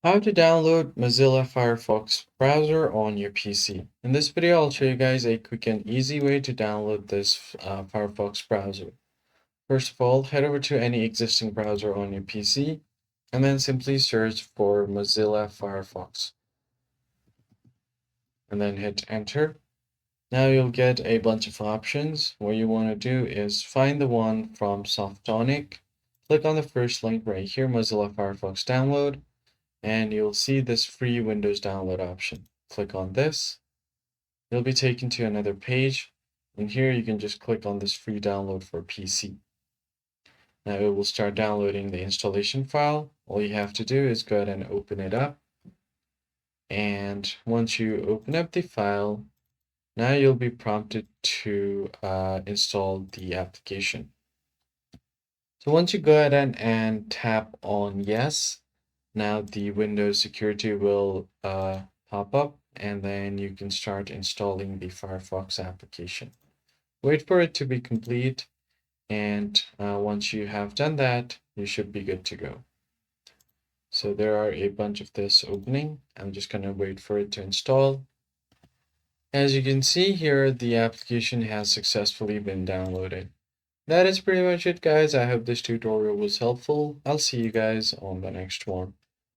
How to download Mozilla Firefox browser on your PC. In this video, I'll show you guys a quick and easy way to download this Firefox browser. First of all, head over to any existing browser on your PC and then simply search for Mozilla Firefox and then hit enter. Now you'll get a bunch of options. What you want to do is find the one from Softonic. Click on the first link right here, Mozilla Firefox download, and you'll see this free Windows download option. Click on this. You'll be taken to another page, and here you can just click on this free download for PC. Now it will start downloading the installation file. All you have to do is go ahead and open it up. And once you open up the file, now you'll be prompted to install the application. So once you go ahead and tap on yes, now the Windows security will pop up, and then you can start installing the Firefox application. Wait for it to be complete, and once you have done that, you should be good to go. So there are a bunch of this opening. I'm just going to wait for it to install. As you can see here, the application has successfully been downloaded. That is pretty much it, guys. I hope this tutorial was helpful. I'll see you guys on the next one.